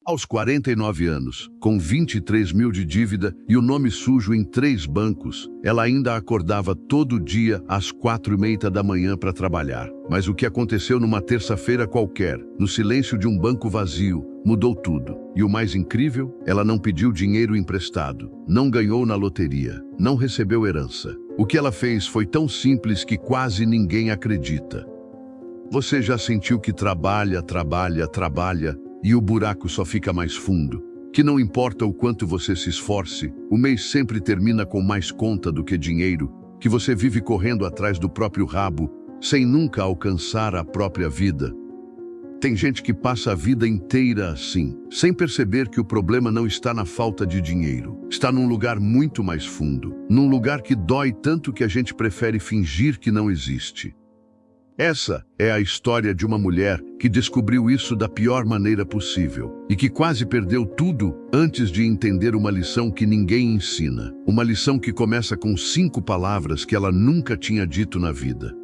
Aos 49 anos, com 23 mil de dívida e o nome sujo em 3 bancos, ela ainda acordava todo dia às 4h30 da manhã para trabalhar. Mas o que aconteceu numa terça-feira qualquer, no silêncio de um banco vazio, mudou tudo. E o mais incrível, ela não pediu dinheiro emprestado, não ganhou na loteria, não recebeu herança. O que ela fez foi tão simples que quase ninguém acredita. Você já sentiu que trabalha e o buraco só fica mais fundo? Que não importa o quanto você se esforce, o mês sempre termina com mais conta do que dinheiro, que você vive correndo atrás do próprio rabo, sem nunca alcançar a própria vida. Tem gente que passa a vida inteira assim, sem perceber que o problema não está na falta de dinheiro. Está num lugar muito mais fundo, num lugar que dói tanto que a gente prefere fingir que não existe. Essa é a história de uma mulher que descobriu isso da pior maneira possível e que quase perdeu tudo antes de entender uma lição que ninguém ensina. Uma lição que começa com 5 palavras que ela nunca tinha dito na vida.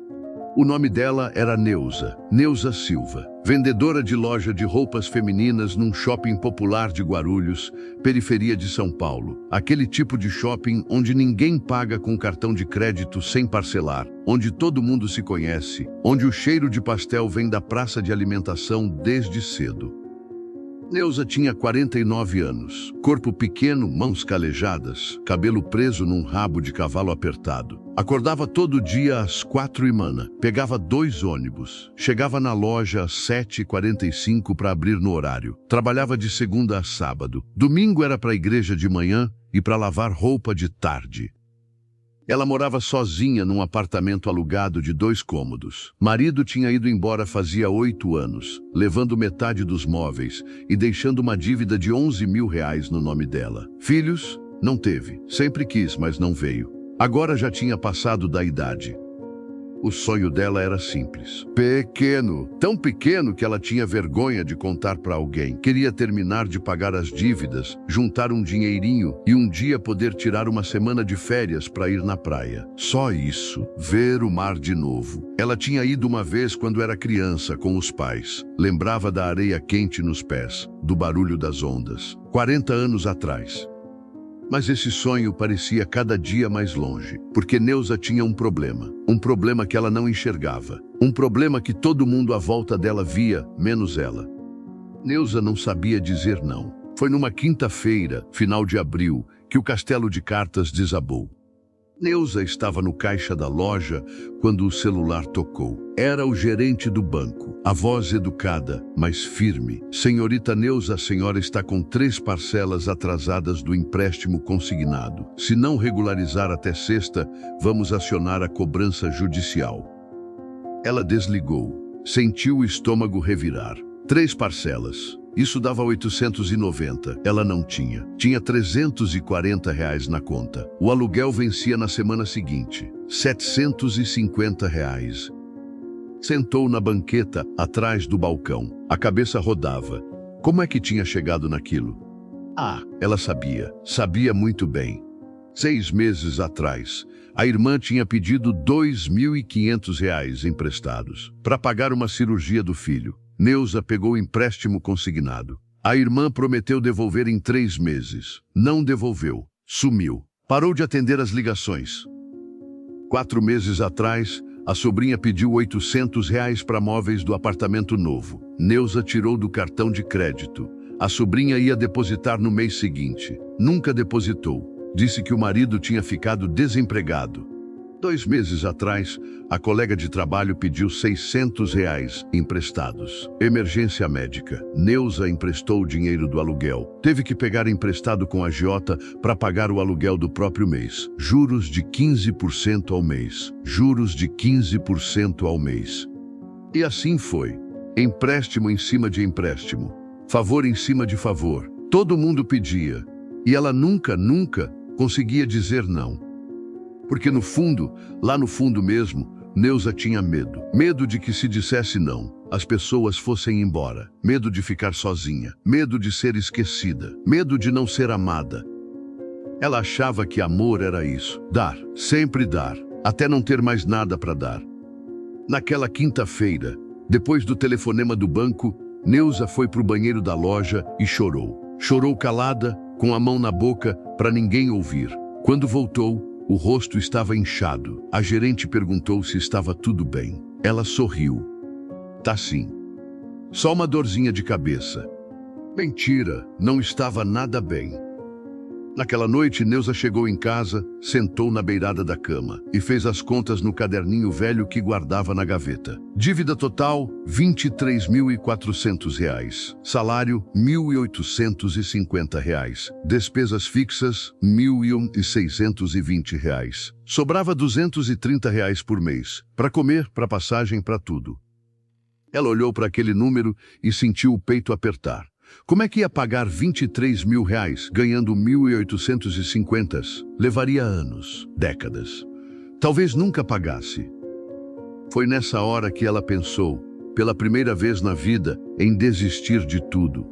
O nome dela era Neuza Silva, vendedora de loja de roupas femininas num shopping popular de Guarulhos, periferia de São Paulo. Aquele tipo de shopping onde ninguém paga com cartão de crédito sem parcelar, onde todo mundo se conhece, onde o cheiro de pastel vem da praça de alimentação desde cedo. Neuza tinha 49 anos, corpo pequeno, mãos calejadas, cabelo preso num rabo de cavalo apertado. Acordava todo dia às 4h, pegava 2 ônibus, chegava na loja às 7h45 para abrir no horário. Trabalhava de segunda a sábado. Domingo era para a igreja de manhã e para lavar roupa de tarde. Ela morava sozinha num apartamento alugado de 2 cômodos. Marido tinha ido embora fazia 8 anos, levando metade dos móveis e deixando uma dívida de 11 mil reais no nome dela. Filhos? Não teve. Sempre quis, mas não veio. Agora já tinha passado da idade. O sonho dela era simples. Pequeno. Tão pequeno que ela tinha vergonha de contar para alguém. Queria terminar de pagar as dívidas, juntar um dinheirinho e um dia poder tirar uma semana de férias para ir na praia. Só isso. Ver o mar de novo. Ela tinha ido uma vez quando era criança com os pais. Lembrava da areia quente nos pés, do barulho das ondas. 40 anos atrás. Mas esse sonho parecia cada dia mais longe, porque Neuza tinha um problema que ela não enxergava, um problema que todo mundo à volta dela via, menos ela. Neuza não sabia dizer não. Foi numa quinta-feira, final de abril, que o castelo de cartas desabou. Neuza estava no caixa da loja quando o celular tocou. Era o gerente do banco. A voz educada, mas firme. Senhorita Neuza, a senhora está com 3 parcelas atrasadas do empréstimo consignado. Se não regularizar até sexta, vamos acionar a cobrança judicial. Ela desligou. Sentiu o estômago revirar. 3 parcelas. Isso dava 890. Ela não tinha. Tinha 340 reais na conta. O aluguel vencia na semana seguinte. 750 reais. Sentou na banqueta, atrás do balcão. A cabeça rodava. Como é que tinha chegado naquilo? Ela sabia. Sabia muito bem. 6 meses atrás, a irmã tinha pedido 2.500 reais emprestados para pagar uma cirurgia do filho. Neuza pegou o empréstimo consignado. A irmã prometeu devolver em 3 meses. Não devolveu. Sumiu. Parou de atender as ligações. 4 meses atrás, a sobrinha pediu 800 reais para móveis do apartamento novo. Neuza tirou do cartão de crédito. A sobrinha ia depositar no mês seguinte. Nunca depositou. Disse que o marido tinha ficado desempregado. 2 meses atrás, a colega de trabalho pediu 600 reais emprestados. Emergência médica. Neuza emprestou o dinheiro do aluguel. Teve que pegar emprestado com a agiota para pagar o aluguel do próprio mês. Juros de 15% ao mês. Juros de 15% ao mês. E assim foi. Empréstimo em cima de empréstimo. Favor em cima de favor. Todo mundo pedia. E ela nunca conseguia dizer não. Porque no fundo, lá no fundo mesmo, Neuza tinha medo. Medo de que se dissesse não, as pessoas fossem embora. Medo de ficar sozinha. Medo de ser esquecida. Medo de não ser amada. Ela achava que amor era isso. Dar, sempre dar, até não ter mais nada para dar. Naquela quinta-feira, depois do telefonema do banco, Neuza foi para o banheiro da loja e chorou. Chorou calada, com a mão na boca, para ninguém ouvir. Quando voltou, o rosto estava inchado. A gerente perguntou se estava tudo bem. Ela sorriu. Tá sim. Só uma dorzinha de cabeça. Mentira, não estava nada bem. Naquela noite, Neuza chegou em casa, sentou na beirada da cama e fez as contas no caderninho velho que guardava na gaveta. Dívida total, R$ 23.400. Salário, R$ 1.850. Despesas fixas, R$ 1.620. Sobrava R$ 230 por mês, para comer, para passagem, para tudo. Ela olhou para aquele número e sentiu o peito apertar. Como é que ia pagar R$ 23 mil ganhando 1.850? Levaria anos, décadas. Talvez nunca pagasse. Foi nessa hora que ela pensou, pela primeira vez na vida, em desistir de tudo.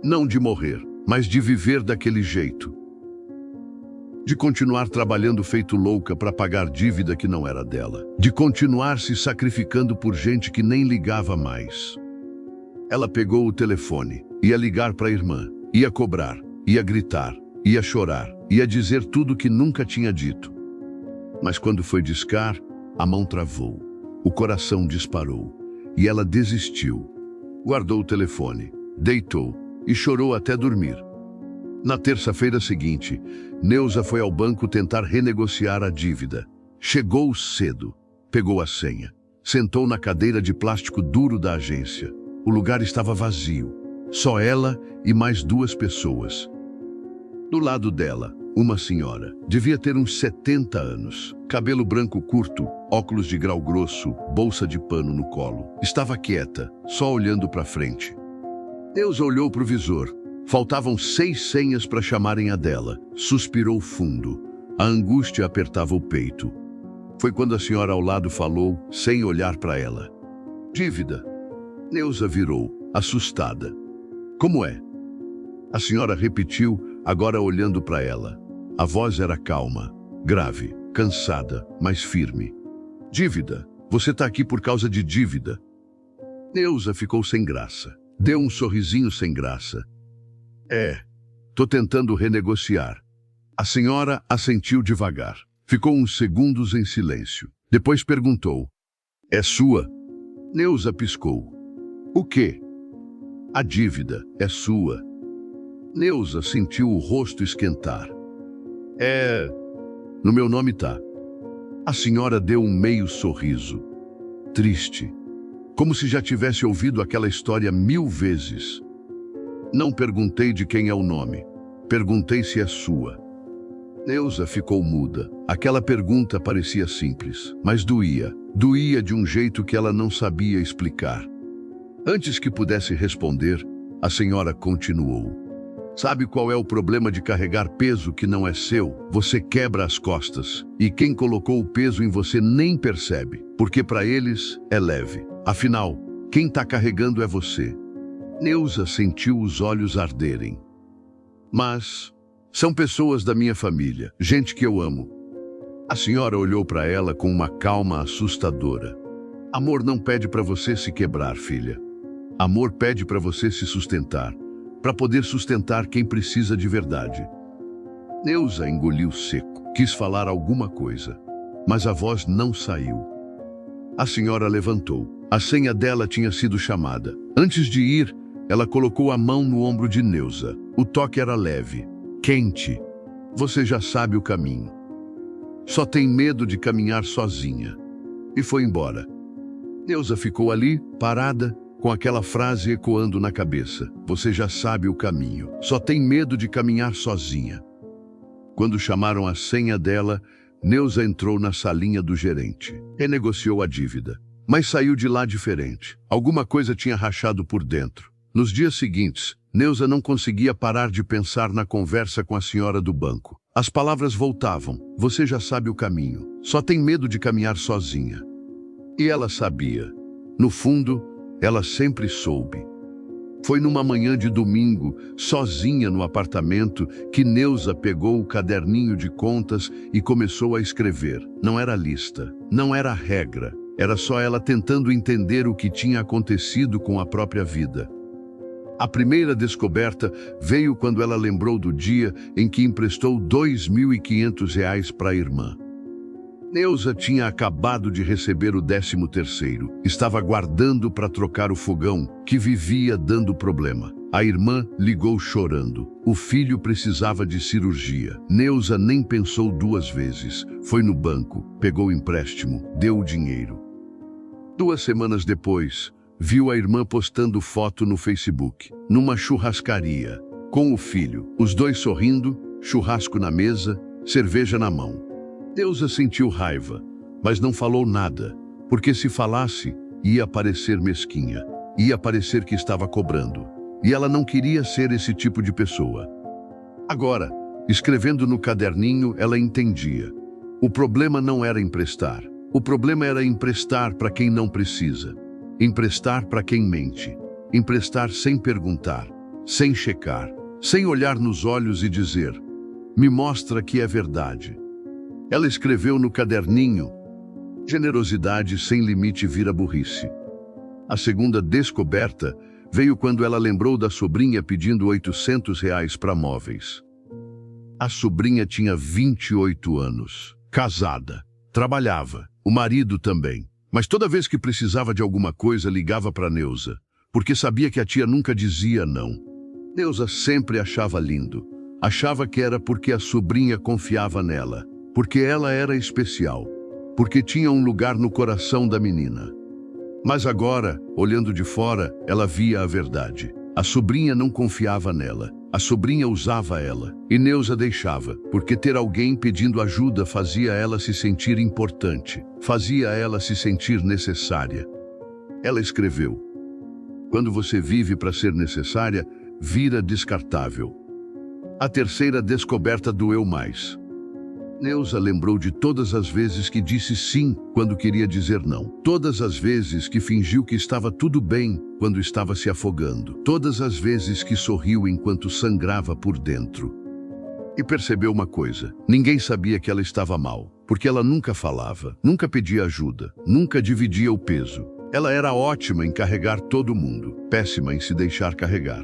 Não de morrer, mas de viver daquele jeito. De continuar trabalhando feito louca para pagar dívida que não era dela. De continuar se sacrificando por gente que nem ligava mais. Ela pegou o telefone, ia ligar para a irmã, ia cobrar, ia gritar, ia chorar, ia dizer tudo que nunca tinha dito. Mas quando foi discar, a mão travou, o coração disparou e ela desistiu. Guardou o telefone, deitou e chorou até dormir. Na terça-feira seguinte, Neuza foi ao banco tentar renegociar a dívida. Chegou cedo, pegou a senha, sentou na cadeira de plástico duro da agência. O lugar estava vazio, só ela e mais 2 pessoas. Do lado dela, uma senhora, devia ter uns 70 anos, cabelo branco curto, óculos de grau grosso, bolsa de pano no colo. Estava quieta, só olhando para frente. Neuza olhou para o visor. Faltavam 6 senhas para chamarem a dela. Suspirou fundo. A angústia apertava o peito. Foi quando a senhora ao lado falou, sem olhar para ela. Dívida. Neuza virou, assustada. Como é? A senhora repetiu, agora olhando para ela. A voz era calma, grave, cansada, mas firme. Dívida. Você está aqui por causa de dívida. Neuza ficou sem graça. Deu um sorrisinho sem graça. Tô tentando renegociar. A senhora assentiu devagar. Ficou uns segundos em silêncio. Depois perguntou. É sua? Neuza piscou. O quê? A dívida é sua. Neuza sentiu o rosto esquentar. No meu nome tá. A senhora deu um meio sorriso. Triste. Como se já tivesse ouvido aquela história 1000 vezes. Não perguntei de quem é o nome. Perguntei se é sua. Neuza ficou muda. Aquela pergunta parecia simples, mas doía. Doía de um jeito que ela não sabia explicar. Antes que pudesse responder, a senhora continuou. Sabe qual é o problema de carregar peso que não é seu? Você quebra as costas. E quem colocou o peso em você nem percebe, porque para eles é leve. Afinal, quem está carregando é você. Neuza sentiu os olhos arderem. Mas são pessoas da minha família, gente que eu amo. A senhora olhou para ela com uma calma assustadora. Amor não pede para você se quebrar, filha. Amor pede para você se sustentar, para poder sustentar quem precisa de verdade. Neuza engoliu seco, quis falar alguma coisa, mas a voz não saiu. A senhora levantou. A senha dela tinha sido chamada. Antes de ir, ela colocou a mão no ombro de Neuza. O toque era leve, quente. Você já sabe o caminho. Só tem medo de caminhar sozinha. E foi embora. Neuza ficou ali, parada, com aquela frase ecoando na cabeça. Você já sabe o caminho. Só tem medo de caminhar sozinha. Quando chamaram a senha dela, Neuza entrou na salinha do gerente. Renegociou a dívida, mas saiu de lá diferente. Alguma coisa tinha rachado por dentro. Nos dias seguintes, Neuza não conseguia parar de pensar na conversa com a senhora do banco. As palavras voltavam. Você já sabe o caminho. Só tem medo de caminhar sozinha. E ela sabia. No fundo, ela sempre soube. Foi numa manhã de domingo, sozinha no apartamento, que Neuza pegou o caderninho de contas e começou a escrever. Não era lista, não era regra, Era só ela tentando entender o que tinha acontecido com a própria vida. A primeira descoberta veio quando ela lembrou do dia em que emprestou R$ 2.500 para a irmã. Neuza tinha acabado de receber o 13º. Estava guardando para trocar o fogão, que vivia dando problema. A irmã ligou chorando. O filho precisava de cirurgia. Neuza nem pensou 2 vezes. Foi no banco, pegou o empréstimo, deu o dinheiro. 2 semanas depois, viu a irmã postando foto no Facebook, numa churrascaria, com o filho. Os dois sorrindo, churrasco na mesa, cerveja na mão. Neuza sentiu raiva, mas não falou nada, porque se falasse, ia parecer mesquinha, ia parecer que estava cobrando. E ela não queria ser esse tipo de pessoa. Agora, escrevendo no caderninho, ela entendia. O problema não era emprestar. O problema era emprestar para quem não precisa. Emprestar para quem mente. Emprestar sem perguntar, sem checar, sem olhar nos olhos e dizer: me mostra que é verdade. Ela escreveu no caderninho: generosidade sem limite vira burrice. A segunda descoberta veio quando ela lembrou da sobrinha pedindo R$ 800 para móveis. A sobrinha tinha 28 anos, casada, trabalhava, o marido também. Mas toda vez que precisava de alguma coisa, ligava para Neuza, porque sabia que a tia nunca dizia não. Neuza sempre achava lindo. Achava que era porque a sobrinha confiava nela, porque ela era especial, porque tinha um lugar no coração da menina. Mas agora, olhando de fora, ela via a verdade. A sobrinha não confiava nela. A sobrinha usava ela. E Neuza deixava, porque ter alguém pedindo ajuda fazia ela se sentir importante, fazia ela se sentir necessária. Ela escreveu: quando você vive para ser necessária, vira descartável. A terceira descoberta doeu mais. Neuza lembrou de todas as vezes que disse sim quando queria dizer não. Todas as vezes que fingiu que estava tudo bem quando estava se afogando. Todas as vezes que sorriu enquanto sangrava por dentro. E percebeu uma coisa: ninguém sabia que ela estava mal, porque ela nunca falava, nunca pedia ajuda, nunca dividia o peso. Ela era ótima em carregar todo mundo, péssima em se deixar carregar.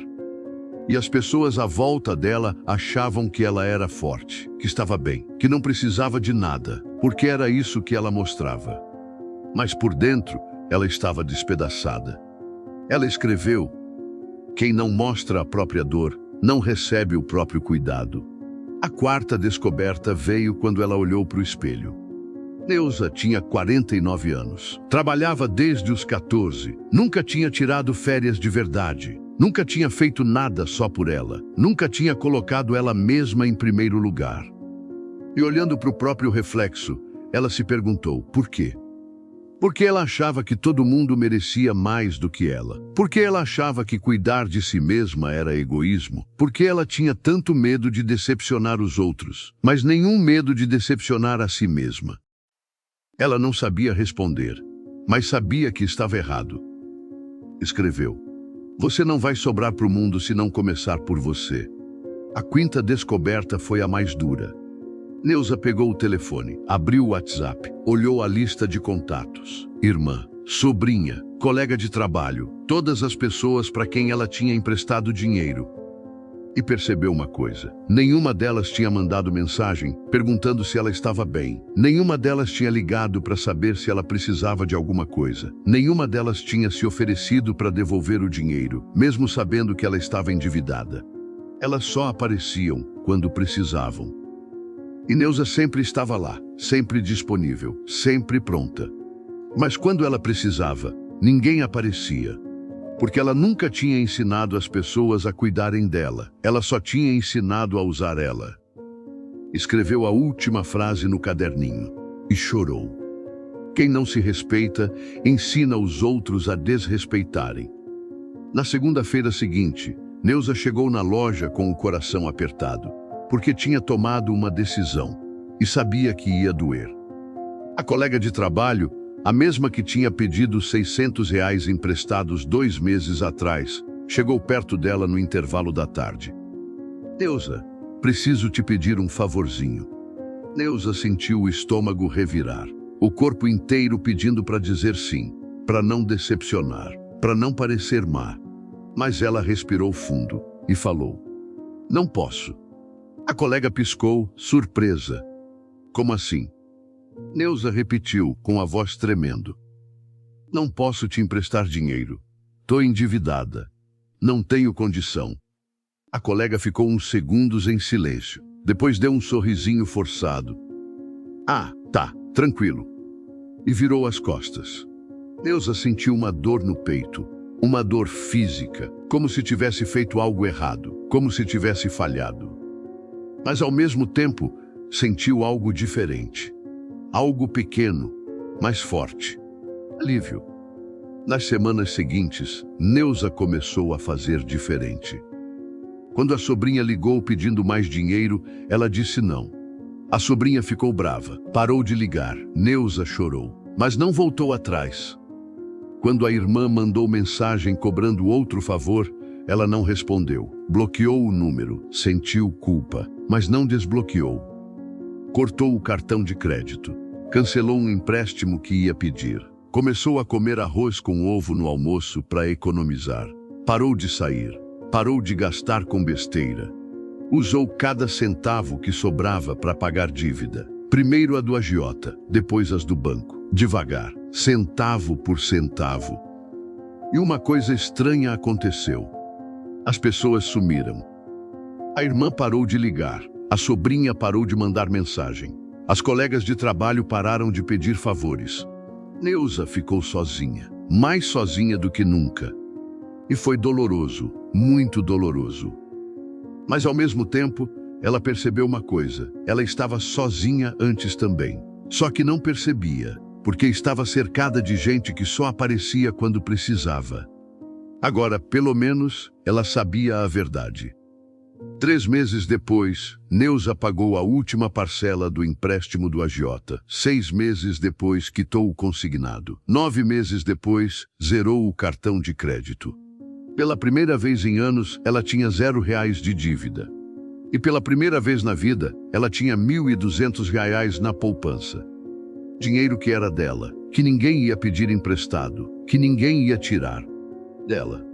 E as pessoas à volta dela achavam que ela era forte, que estava bem, que não precisava de nada, porque era isso que ela mostrava. Mas por dentro, ela estava despedaçada. Ela escreveu: quem não mostra a própria dor, não recebe o próprio cuidado. A quarta descoberta veio quando ela olhou para o espelho. Neuza tinha 49 anos. Trabalhava desde os 14. Nunca tinha tirado férias de verdade. Nunca tinha feito nada só por ela. Nunca tinha colocado ela mesma em primeiro lugar. E olhando para o próprio reflexo, ela se perguntou por quê? Porque ela achava que todo mundo merecia mais do que ela. Porque ela achava que cuidar de si mesma era egoísmo. Porque ela tinha tanto medo de decepcionar os outros, mas nenhum medo de decepcionar a si mesma. Ela não sabia responder, mas sabia que estava errado. Escreveu: você não vai sobrar para o mundo se não começar por você. A quinta descoberta foi a mais dura. Neuza pegou o telefone, abriu o WhatsApp, olhou a lista de contatos. Irmã, sobrinha, colega de trabalho, todas as pessoas para quem ela tinha emprestado dinheiro. E percebeu uma coisa: nenhuma delas tinha mandado mensagem perguntando se ela estava bem. Nenhuma delas tinha ligado para saber se ela precisava de alguma coisa. Nenhuma delas tinha se oferecido para devolver o dinheiro, mesmo sabendo que ela estava endividada. Elas só apareciam quando precisavam. E Neuza sempre estava lá, sempre disponível, sempre pronta. Mas quando ela precisava, ninguém aparecia. Porque ela nunca tinha ensinado as pessoas a cuidarem dela. Ela só tinha ensinado a usar ela. Escreveu a última frase no caderninho e chorou. Quem não se respeita, ensina os outros a desrespeitarem. Na segunda-feira seguinte, Neuza chegou na loja com o coração apertado, porque tinha tomado uma decisão e sabia que ia doer. A colega de trabalho, a mesma que tinha pedido R$ 600 emprestados 2 meses atrás, chegou perto dela no intervalo da tarde. Neuza, preciso te pedir um favorzinho. Neuza sentiu o estômago revirar. o corpo inteiro pedindo para dizer sim, para não decepcionar, para não parecer má. Mas ela respirou fundo e falou: "Não posso." A colega piscou, surpresa. "Como assim?" Neuza repetiu com a voz tremendo: "Não posso te emprestar dinheiro. Tô endividada. Não tenho condição." A colega ficou uns segundos em silêncio. Depois deu um sorrisinho forçado. "Ah, tá, tranquilo." E virou as costas. Neuza sentiu uma dor no peito, uma dor física, como se tivesse feito algo errado, como se tivesse falhado. Mas ao mesmo tempo, sentiu algo diferente. Algo pequeno, mas forte. Alívio. Nas semanas seguintes, Neuza começou a fazer diferente. Quando a sobrinha ligou pedindo mais dinheiro, ela disse não. A sobrinha ficou brava, parou de ligar. Neuza chorou, mas não voltou atrás. Quando a irmã mandou mensagem cobrando outro favor, ela não respondeu. Bloqueou o número, sentiu culpa, mas não desbloqueou. Cortou o cartão de crédito, cancelou um empréstimo que ia pedir. Começou a comer arroz com ovo no almoço para economizar. Parou de sair, parou de gastar com besteira. Usou cada centavo que sobrava para pagar dívida. Primeiro a do agiota, depois as do banco. Devagar, centavo por centavo. E uma coisa estranha aconteceu. As pessoas sumiram. A irmã parou de ligar. A sobrinha parou de mandar mensagem. As colegas de trabalho pararam de pedir favores. Neuza ficou sozinha, mais sozinha do que nunca. E foi doloroso, muito doloroso. Mas ao mesmo tempo, ela percebeu uma coisa: ela estava sozinha antes também. Só que não percebia, porque estava cercada de gente que só aparecia quando precisava. Agora, pelo menos, ela sabia a verdade. 3 meses depois, Neuza pagou a última parcela do empréstimo do agiota. 6 meses depois, quitou o consignado. 9 meses depois, zerou o cartão de crédito. Pela primeira vez em anos, ela tinha R$0 de dívida. E pela primeira vez na vida, ela tinha R$1.200 na poupança. Dinheiro que era dela, que ninguém ia pedir emprestado, que ninguém ia tirar dela.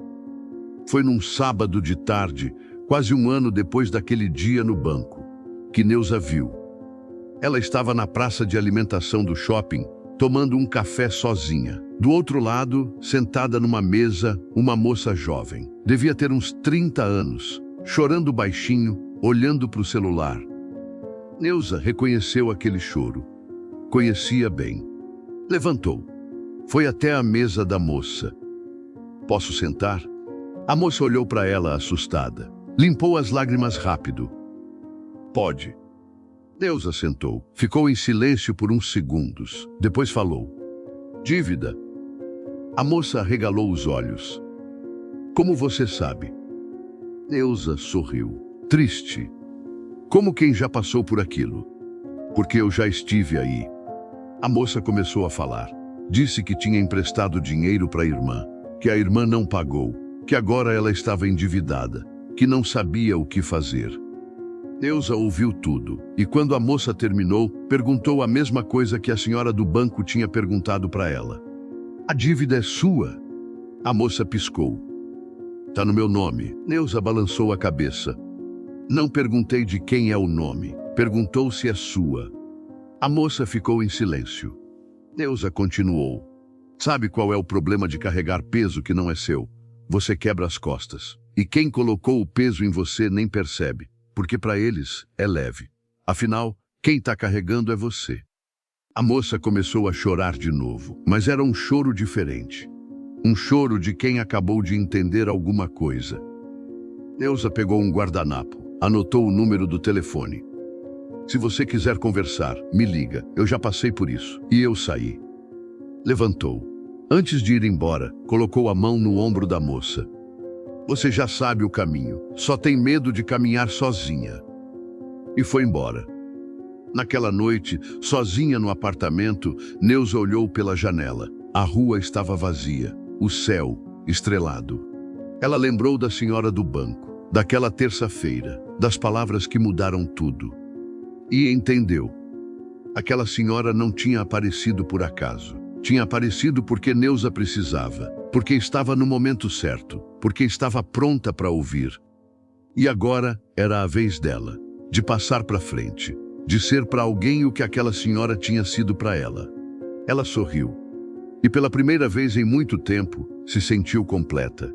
Foi num sábado de tarde, quase 1 ano depois daquele dia no banco, que Neuza viu. Ela estava na praça de alimentação do shopping, tomando um café sozinha. Do outro lado, sentada numa mesa, uma moça jovem. Devia ter uns 30 anos, chorando baixinho, olhando para o celular. Neuza reconheceu aquele choro. Conhecia bem. Levantou. Foi até a mesa da moça. "Posso sentar?" A moça olhou para ela assustada. Limpou as lágrimas rápido. "Pode." Neuza sentou. Ficou em silêncio por uns segundos. Depois falou: "Dívida." A moça arregalou os olhos. "Como você sabe?" Neuza sorriu, triste. Como quem já passou por aquilo. "Porque eu já estive aí." A moça começou a falar. Disse que tinha emprestado dinheiro para a irmã, que a irmã não pagou, que agora ela estava endividada, que não sabia o que fazer. Neuza ouviu tudo, e quando a moça terminou, perguntou a mesma coisa que a senhora do banco tinha perguntado para ela. "A dívida é sua?" A moça piscou. "Tá no meu nome." Neuza balançou a cabeça. "Não perguntei de quem é o nome. Perguntou se é sua." A moça ficou em silêncio. Neuza continuou. "Sabe qual é o problema de carregar peso que não é seu? Você quebra as costas. E quem colocou o peso em você nem percebe, porque para eles é leve. Afinal, quem está carregando é você." A moça começou a chorar de novo, mas era um choro diferente. Um choro de quem acabou de entender alguma coisa. Neuza pegou um guardanapo, anotou o número do telefone. "Se você quiser conversar, me liga, eu já passei por isso." E eu saí. Levantou. Antes de ir embora, colocou a mão no ombro da moça. "Você já sabe o caminho, só tem medo de caminhar sozinha." E foi embora. Naquela noite, sozinha no apartamento, Neuza olhou pela janela. A rua estava vazia, o céu estrelado. Ela lembrou da senhora do banco, daquela terça-feira, das palavras que mudaram tudo. E entendeu. Aquela senhora não tinha aparecido por acaso. Tinha aparecido porque Neuza precisava, porque estava no momento certo, porque estava pronta para ouvir. E agora era a vez dela, de passar para frente, de ser para alguém o que aquela senhora tinha sido para ela. Ela sorriu. E pela primeira vez em muito tempo, se sentiu completa.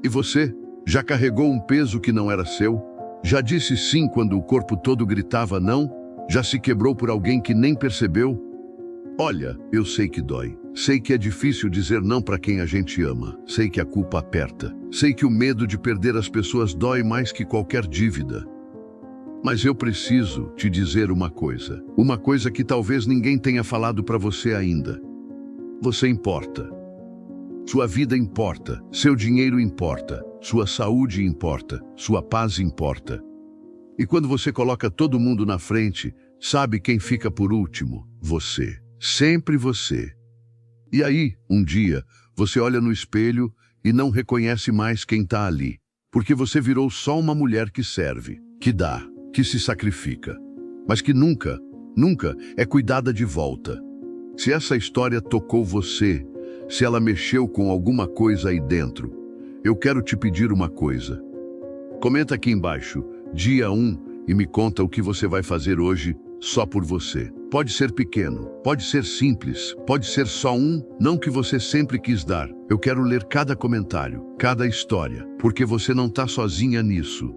E você? Já carregou um peso que não era seu? Já disse sim quando o corpo todo gritava não? Já se quebrou por alguém que nem percebeu? Olha, eu sei que dói. Sei que é difícil dizer não para quem a gente ama. Sei que a culpa aperta. Sei que o medo de perder as pessoas dói mais que qualquer dívida. Mas eu preciso te dizer uma coisa que talvez ninguém tenha falado para você ainda. Você importa. Sua vida importa, seu dinheiro importa, sua saúde importa, sua paz importa. E quando você coloca todo mundo na frente, sabe quem fica por último? Você. Sempre você. E aí, um dia, você olha no espelho e não reconhece mais quem está ali, porque você virou só uma mulher que serve, que dá, que se sacrifica, mas que nunca é cuidada de volta. Se essa história tocou você, se ela mexeu com alguma coisa aí dentro, eu quero te pedir uma coisa. Comenta aqui embaixo, dia 1, e me conta o que você vai fazer hoje só por você. Pode ser pequeno, pode ser simples, pode ser só um, não que você sempre quis dar. Eu quero ler cada comentário, cada história, porque você não está sozinha nisso.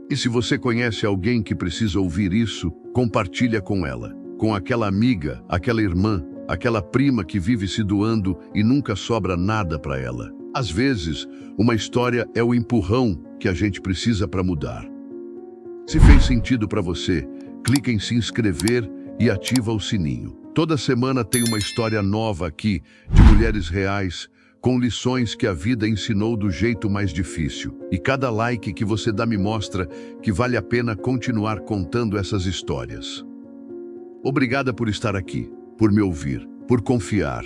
E se você conhece alguém que precisa ouvir isso, compartilha com ela, com aquela amiga, aquela irmã, aquela prima que vive se doando e nunca sobra nada para ela. Às vezes, uma história é o empurrão que a gente precisa para mudar. Se fez sentido para você, clica em se inscrever e ativa o sininho. Toda semana tem uma história nova aqui, de mulheres reais, com lições que a vida ensinou do jeito mais difícil. E cada like que você dá me mostra que vale a pena continuar contando essas histórias. Obrigada por estar aqui, por me ouvir, por confiar.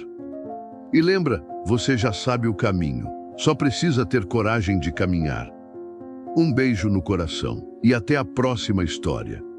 E lembra, você já sabe o caminho, só precisa ter coragem de caminhar. Um beijo no coração e até a próxima história.